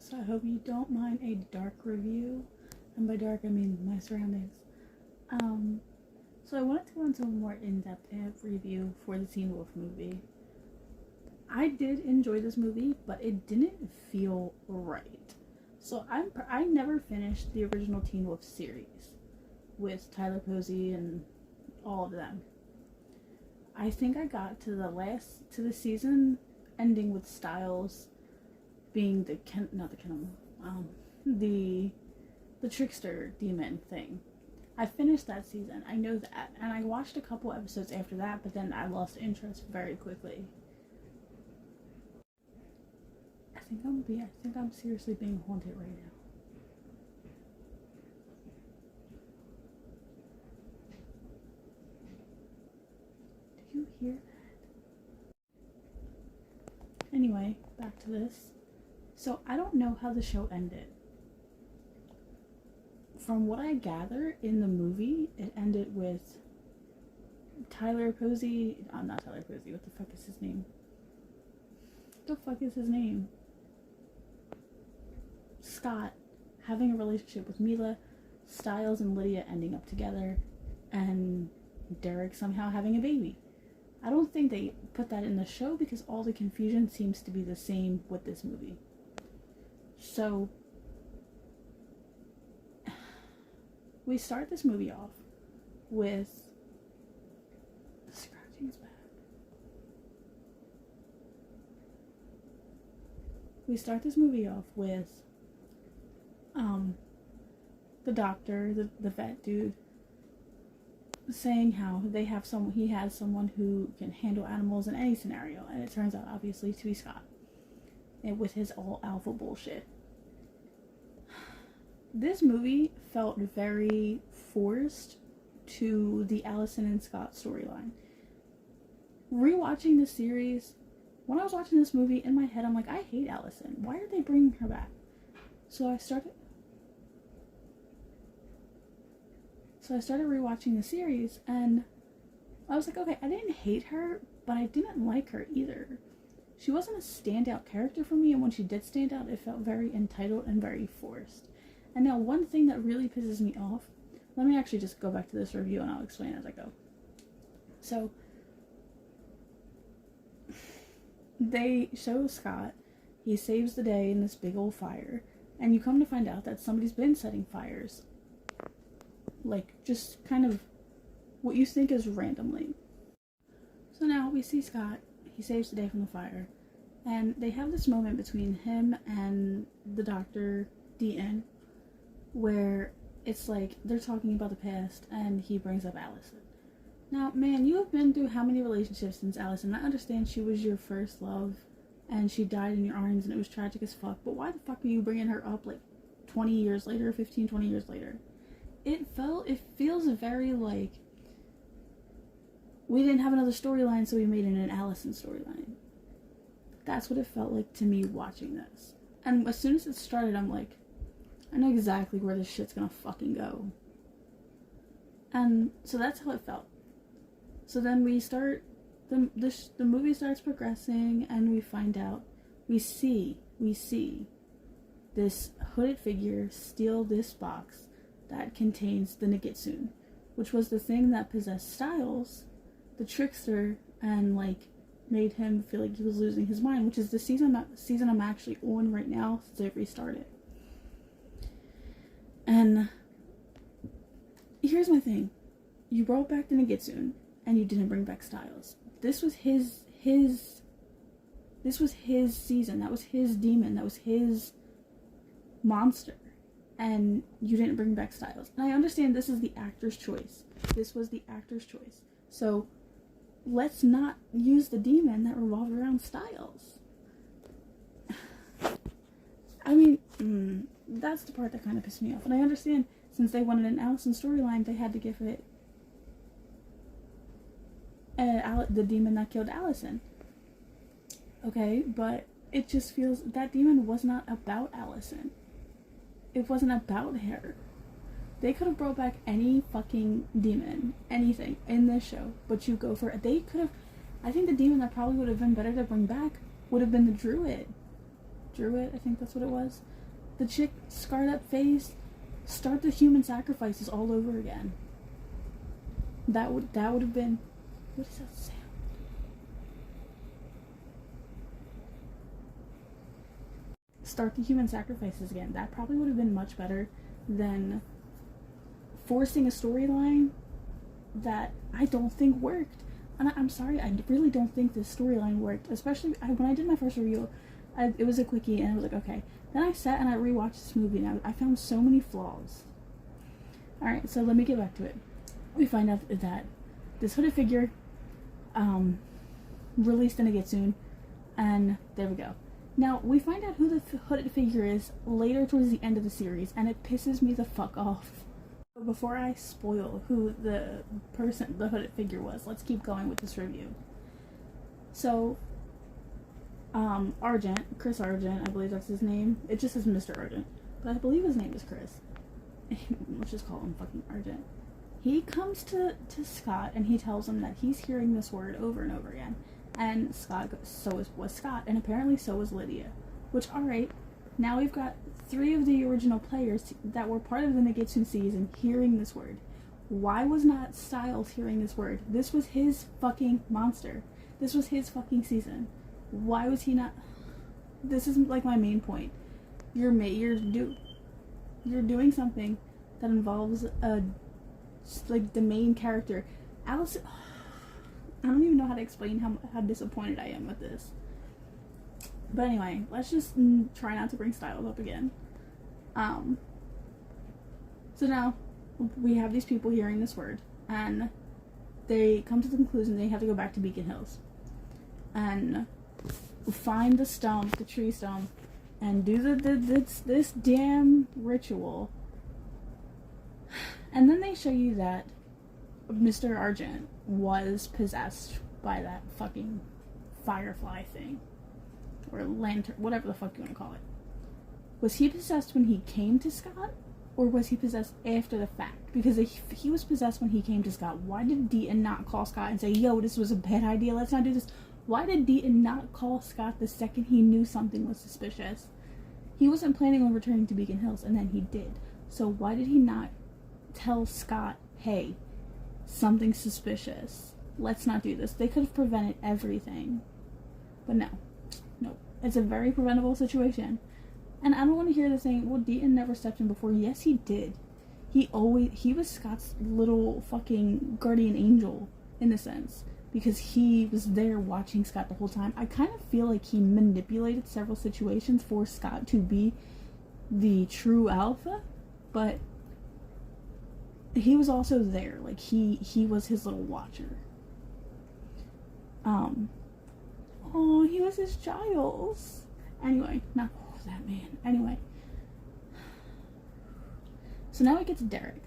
So I hope you don't mind a dark review, and by dark I mean my surroundings. So I wanted to go into a more in-depth review for the Teen Wolf movie. I did enjoy this movie, but it didn't feel right. So I never finished the original Teen Wolf series with Tyler Posey and all of them. I think I got to the season ending with Styles being the trickster demon thing. I finished that season. I know that, and I watched a couple episodes after that, but then I lost interest very quickly. I think I'm seriously being haunted right now. Do you hear that? Anyway, back to this. So I don't know how the show ended. From what I gather in the movie, it ended with Tyler Posey. Not Tyler Posey. What the fuck is his name? Scott having a relationship with Mila, Styles and Lydia ending up together, and Derek somehow having a baby. I don't think they put that in the show because all the confusion seems to be the same with this movie. So we start this movie off with scratching's back. We start this movie off with the doctor, the vet dude, saying how he has someone who can handle animals in any scenario, and it turns out obviously to be Scott, and with his all alpha bullshit. This movie felt very forced to the Allison and Scott storyline. Rewatching the series, when I was watching this movie, in my head I'm like, I hate Allison. Why are they bringing her back? So I started rewatching the series, and I was like, okay, I didn't hate her, but I didn't like her either. She wasn't a standout character for me, and when she did stand out, it felt very entitled and very forced. And now one thing that really pisses me off, let me actually just go back to this review and I'll explain as I go. So, they show Scott, he saves the day in this big old fire, and you come to find out that somebody's been setting fires. Like, just kind of what you think is randomly. So now we see Scott, he saves the day from the fire, and they have this moment between him and the doctor, Deaton, where it's like they're talking about the past and he brings up Allison. Now, man, you have been through how many relationships since Allison? I understand she was your first love and she died in your arms and it was tragic as fuck, but why the fuck are you bringing her up like 20 years later, 15, 20 years later? It feels very like we didn't have another storyline, so we made it an Allison storyline. That's what it felt like to me watching this. And as soon as it started, I'm like, I know exactly where this shit's gonna fucking go. And so that's how it felt. So then we start, the movie starts progressing, and we find out, we see this hooded figure steal this box that contains the Nagitsune, which was the thing that possessed Styles, the trickster, and like made him feel like he was losing his mind, which is the season I'm actually on right now since I've restarted. And here's my thing. You brought back the Nagitsune and you didn't bring back Styles. This was his season. That was his demon. That was his monster. And you didn't bring back Styles. And I understand this is the actor's choice. This was the actor's choice. So let's not use the demon that revolved around Styles. I mean, that's the part that kind of pissed me off. And I understand, since they wanted an Allison storyline, they had to give it the demon that killed Allison. Okay, but it just feels that demon was not about Allison. It wasn't about her. They could have brought back any fucking demon, anything, in this show, but you go for it. They could have, I think the demon that probably would have been better to bring back would have been the druid. Druid, I think that's what it was. The chick scarred up face, start the human sacrifices all over again. That would have been, what is that sound? Start the human sacrifices again. That probably would have been much better than forcing a storyline that I don't think worked. And I'm sorry, I really don't think this storyline worked. Especially when I did my first review, it was a quickie, and I was like, okay. Then I sat and I rewatched this movie, and I found so many flaws. Alright, so let me get back to it. We find out that this hooded figure released in a Gitsoon, and there we go. Now, we find out who the hooded figure is later towards the end of the series, and it pisses me the fuck off. Before I spoil who the hooded figure was, let's keep going with this review. So, Chris Argent, I believe that's his name. It just says Mr. Argent, but I believe his name is Chris. Let's just call him fucking Argent. He comes to Scott and he tells him that he's hearing this word over and over again. And Scott was Scott, and apparently so was Lydia. Which, alright, now we've got 3 of the original players that were part of the Nagetsu season hearing this word. Why was not Styles hearing this word? This was his fucking monster. This was his fucking season. Why was he not? This isn't like my main point. You're doing something that involves like the main character. Alice, I don't even know how to explain how disappointed I am with this. But anyway, let's just try not to bring Styles up again. So now we have these people hearing this word, and they come to the conclusion they have to go back to Beacon Hills and find the tree stump, and do this damn ritual. And then they show you that Mr. Argent was possessed by that fucking firefly thing. Or lantern, whatever the fuck you want to call it. Was he possessed when he came to Scott? Or was he possessed after the fact? Because if he was possessed when he came to Scott, why did Deaton not call Scott and say, yo, this was a bad idea, let's not do this? Why did Deaton not call Scott the second he knew something was suspicious? He wasn't planning on returning to Beacon Hills, and then he did. So why did he not tell Scott, hey, something's suspicious, let's not do this? They could have prevented everything. But no. It's a very preventable situation. And I don't want to hear the saying, well, Deaton never stepped in before. Yes, he did. He was Scott's little fucking guardian angel, in a sense. Because he was there watching Scott the whole time. I kind of feel like he manipulated several situations for Scott to be the true alpha. But he was also there. Like, he was his little watcher. Oh, he was his Giles. Anyway, not that man. Anyway. So now we get to Derek.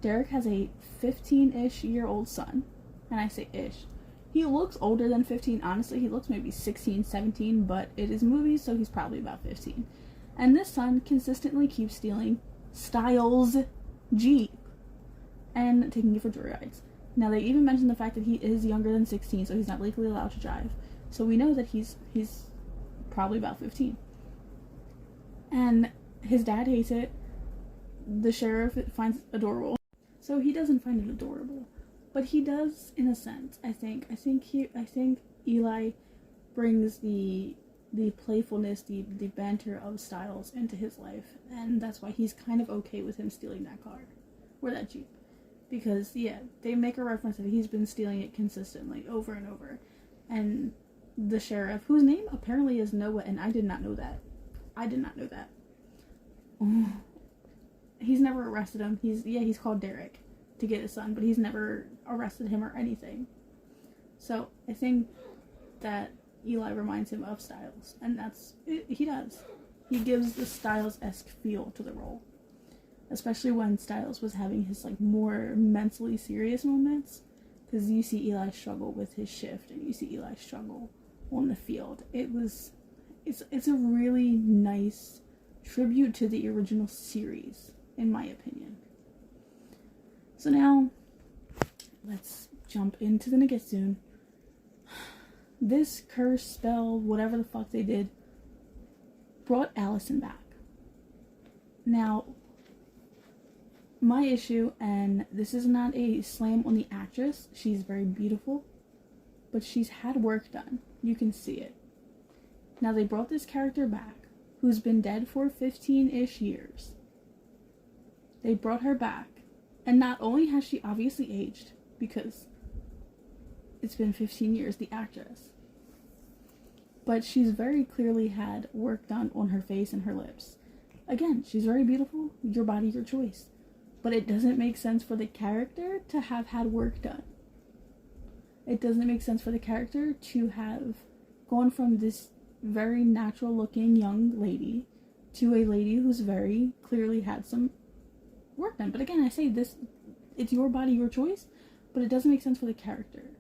Derek has a 15-ish year old son. And I say ish. He looks older than 15. Honestly, he looks maybe 16, 17. But it is movies, so he's probably about 15. And this son consistently keeps stealing Styles' Jeep and taking it for joyrides. Now, they even mention the fact that he is younger than 16, so he's not legally allowed to drive. So we know that he's probably about 15. And his dad hates it. The sheriff finds it adorable. So he doesn't find it adorable. But he does, in a sense, I think. I think Eli brings the playfulness, the banter of Styles into his life. And that's why he's kind of okay with him stealing that car. Or that Jeep. Because, yeah, they make a reference that he's been stealing it consistently, over and over. And the sheriff, whose name apparently is Noah, and I did not know that. He's never arrested him. He's called Derek to get his son, but he's never arrested him or anything. So I think that Eli reminds him of Styles, and he does. He gives the Styles-esque feel to the role, especially when Styles was having his like more mentally serious moments, because you see Eli struggle with his shift, and you see Eli struggle on the field. It's a really nice tribute to the original series, in my opinion. So now, let's jump into the Nagetsu. This curse, spell, whatever the fuck they did, brought Allison back. Now, my issue, and this is not a slam on the actress, she's very beautiful, but she's had work done. You can see it. Now, they brought this character back, who's been dead for 15-ish years. They brought her back, and not only has she obviously aged, because it's been 15 years, the actress, but she's very clearly had work done on her face and her lips. Again, she's very beautiful, your body, your choice. But it doesn't make sense for the character to have had work done. It doesn't make sense for the character to have gone from this very natural looking young lady to a lady who's very clearly had some work done. But again, I say this, it's your body, your choice, but it doesn't make sense for the character.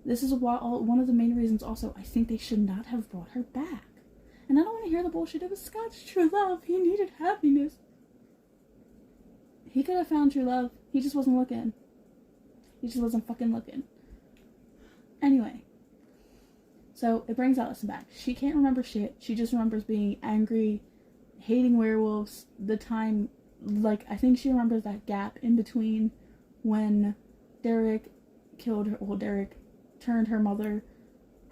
This is one of the main reasons also I think they should not have brought her back. And I don't want to hear the bullshit. It was Scott's true love. He needed happiness. He could have found true love. He just wasn't looking. He just wasn't fucking looking. Anyway. So, it brings Allison back. She can't remember shit. She just remembers being angry, hating werewolves, the time, like, I think she remembers that gap in between when Derek killed her, well, Derek turned her mother,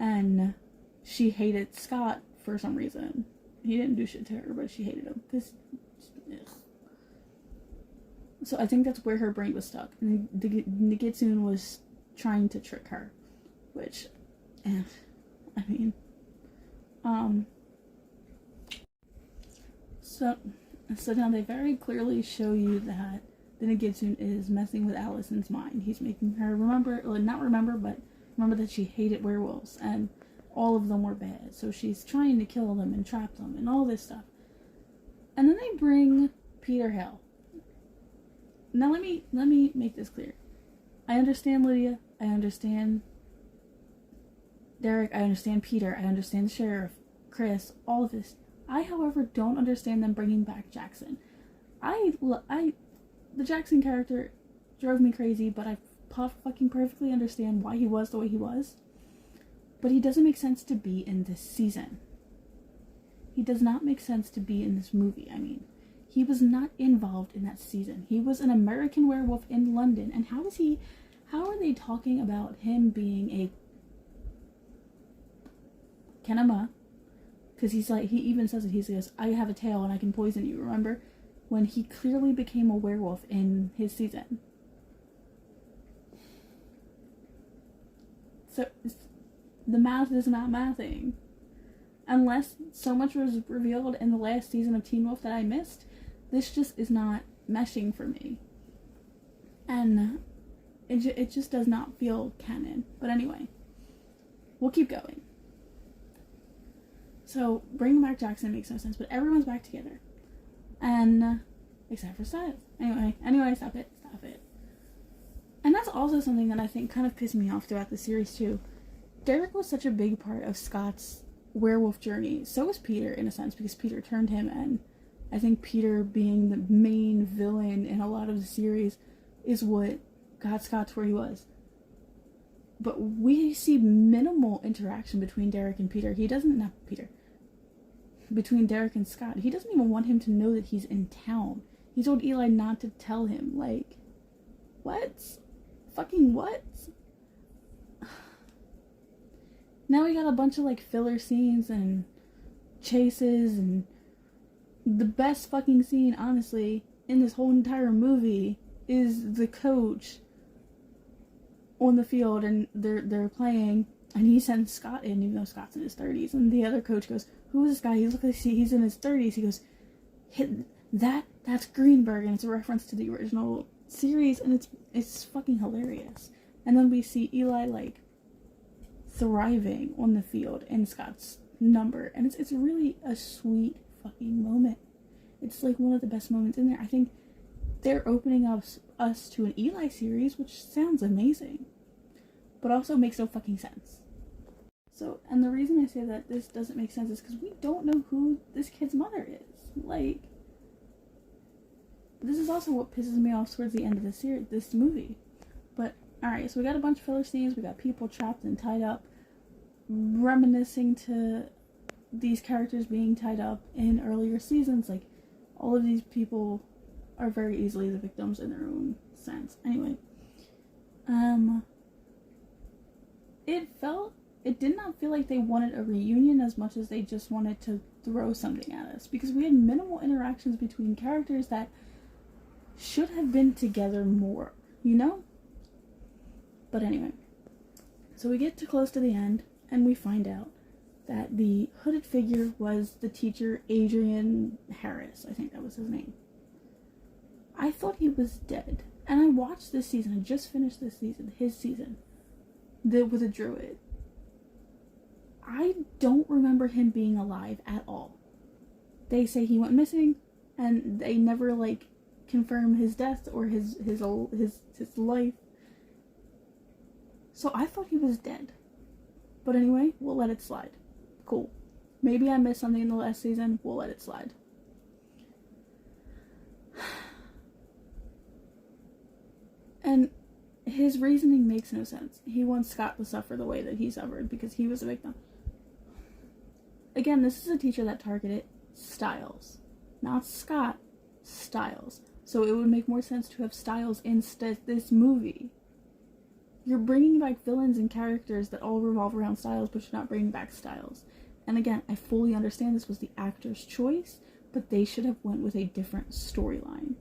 and she hated Scott for some reason. He didn't do shit to her, but she hated him. Because, so I think that's where her brain was stuck. And the Nigitsune was trying to trick her. Which, I mean, so now they very clearly show you that the Nigitsune is messing with Allison's mind. He's making her remember, well, not remember, but remember that she hated werewolves, and all of them were bad. So she's trying to kill them and trap them and all this stuff. And then they bring Peter Hale. Now let me make this clear. I understand Lydia. I understand Derek. I understand Peter. I understand the sheriff, Chris, all of this. I, however, don't understand them bringing back Jackson. The Jackson character drove me crazy, but I fucking perfectly understand why he was the way he was. But he doesn't make sense to be in this season. He does not make sense to be in this movie, I mean. He was not involved in that season. He was an American werewolf in London. And how are they talking about him being a Kenema? Because he's like, he even says it, he says, I have a tail and I can poison you, remember? When he clearly became a werewolf in his season. So, the math is not mathing. Unless so much was revealed in the last season of Teen Wolf that I missed, this just is not meshing for me. And it just does not feel canon. But anyway, we'll keep going. So, bringing back Jackson makes no sense, but everyone's back together. And, except for Styles. Anyway, stop it. And that's also something that I think kind of pissed me off throughout the series too. Derek was such a big part of Scott's werewolf journey. So was Peter, in a sense, because Peter turned him, and I think Peter being the main villain in a lot of the series is what got Scott to where he was. But we see minimal interaction between Derek and Peter. Between Derek and Scott. He doesn't even want him to know that he's in town. He told Eli not to tell him. Like, what? Fucking what? Now we got a bunch of, like, filler scenes and chases, and the best fucking scene, honestly, in this whole entire movie is the coach on the field, and they're playing, and he sends Scott in, even though Scott's in his 30s, and the other coach goes, who is this guy? He looks like he's in his 30s. He goes, that's Greenberg, and it's a reference to the original series, and it's fucking hilarious. And then we see Eli, like, thriving on the field in Scott's number, and it's really a sweet fucking moment. It's like one of the best moments in there. I think they're opening us to an Eli series, which sounds amazing, but also makes no fucking sense. So, and the reason I say that this doesn't make sense is because we don't know who this kid's mother is. Like, this is also what pisses me off towards the end of this movie. But, alright, so we got a bunch of filler scenes, we got people trapped and tied up, reminiscing to these characters being tied up in earlier seasons, like, all of these people are very easily the victims in their own sense. Anyway, it did not feel like they wanted a reunion as much as they just wanted to throw something at us, because we had minimal interactions between characters that should have been together more, you know? But anyway, so we get to close to the end, and we find out that the hooded figure was the teacher Adrian Harris. I think that was his name. I thought he was dead. And I watched this season. I just finished this season. His season. With a druid. I don't remember him being alive at all. They say he went missing, and they never, like, confirm his death or his life. So I thought he was dead. But anyway, we'll let it slide. Cool. Maybe I missed something in the last season. We'll let it slide. And his reasoning makes no sense. He wants Scott to suffer the way that he suffered because he was a victim. Again, this is a teacher that targeted Styles. Not Scott. Styles. So it would make more sense to have Styles instead this movie. You're bringing back villains and characters that all revolve around Styles, but you're not bringing back Styles. And again, I fully understand this was the actor's choice, but they should have went with a different storyline.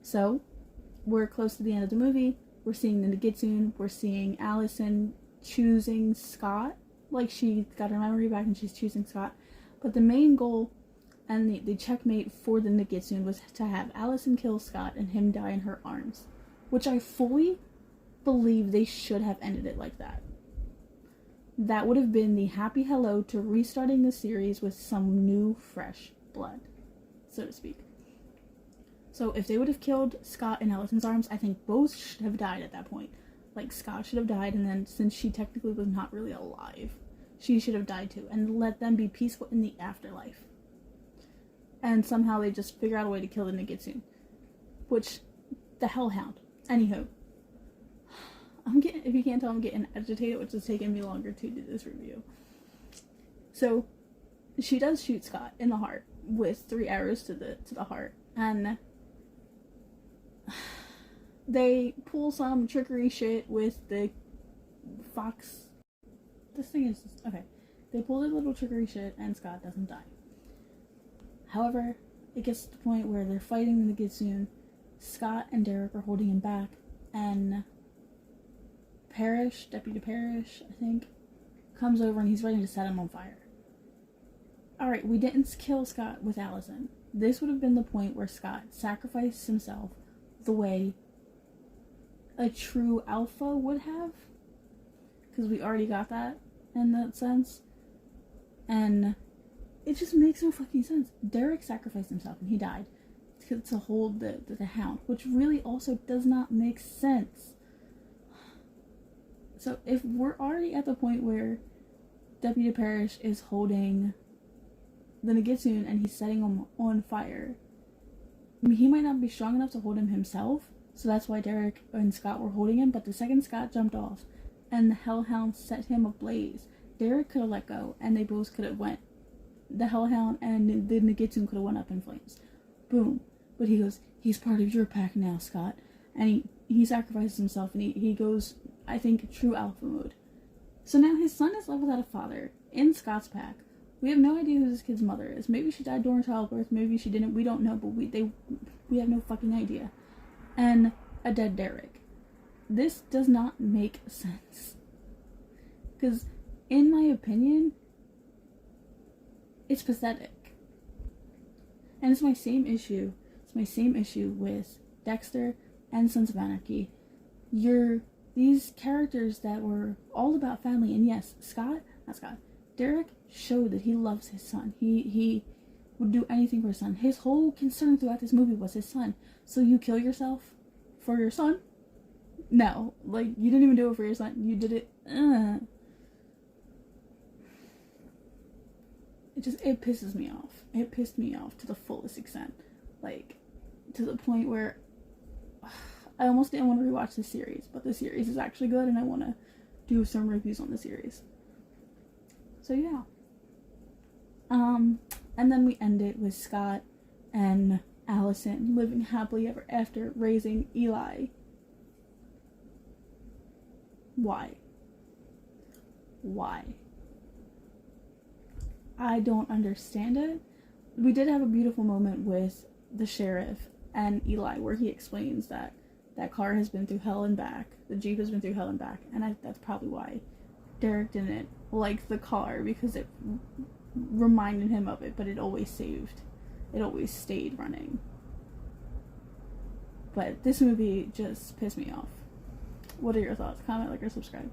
So, we're close to the end of the movie. We're seeing the Nagitsune. We're seeing Allison choosing Scott. Like, she got her memory back and she's choosing Scott. But the main goal and the checkmate for the Nagitsune was to have Allison kill Scott and him die in her arms. Which I fully believe they should have ended it like that. That would have been the happy hello to restarting the series with some new, fresh blood, so to speak. So if they would have killed Scott in Allison's arms, I think both should have died at that point. Like, Scott should have died, and then since she technically was not really alive, she should have died too, and let them be peaceful in the afterlife. And somehow they just figure out a way to kill the Nagitsune. Which, the Hellhound. Anywho, if you can't tell, I'm getting agitated, which is taking me longer to do this review. So, she does shoot Scott in the heart with 3 arrows to the heart, and they pull some trickery shit with the fox. This thing is okay. They pull their little trickery shit, and Scott doesn't die. However, it gets to the point where they're fighting the Nagitsune. Scott and Derek are holding him back, and Deputy Parrish, I think, comes over and he's ready to set him on fire. Alright, we didn't kill Scott with Allison. This would have been the point where Scott sacrificed himself the way a true alpha would have, because we already got that in that sense, and it just makes no fucking sense. Derek sacrificed himself and he died to hold the hound, which really also does not make sense. So if we're already at the point where Deputy Parrish is holding the Nagitsune and he's setting him on fire, I mean, he might not be strong enough to hold him himself, so that's why Derek and Scott were holding him, but the second Scott jumped off and the Hellhound set him ablaze, Derek could have let go and they both could have went. The Hellhound and the Nagitsune could have went up in flames. Boom. But he goes, he's part of your pack now, Scott. And he sacrifices himself and he goes, I think, true alpha mode. So now his son is left without a father in Scott's pack. We have no idea who this kid's mother is. Maybe she died during childbirth, maybe she didn't, we don't know, but we have no fucking idea. And a dead Derek. This does not make sense. Because, in my opinion, it's pathetic. And it's my same issue. It's my same issue with Dexter and Sons of Anarchy. These characters that were all about family, and yes, Derek showed that he loves his son. He would do anything for his son. His whole concern throughout this movie was his son. So you kill yourself for your son? No. Like, you didn't even do it for your son. You did it. It pisses me off. It pissed me off to the fullest extent. Like, to the point where I almost didn't want to rewatch the series, but the series is actually good and I want to do some reviews on the series. So yeah. And then we end it with Scott and Allison living happily ever after, raising Eli. Why? Why? I don't understand it. We did have a beautiful moment with the sheriff and Eli where he explains that that car has been through hell and back. The Jeep has been through hell and back. And that's probably why Derek didn't like the car, because it reminded him of it, but it always stayed running. But this movie just pissed me off. What are your thoughts? Comment, like, or subscribe.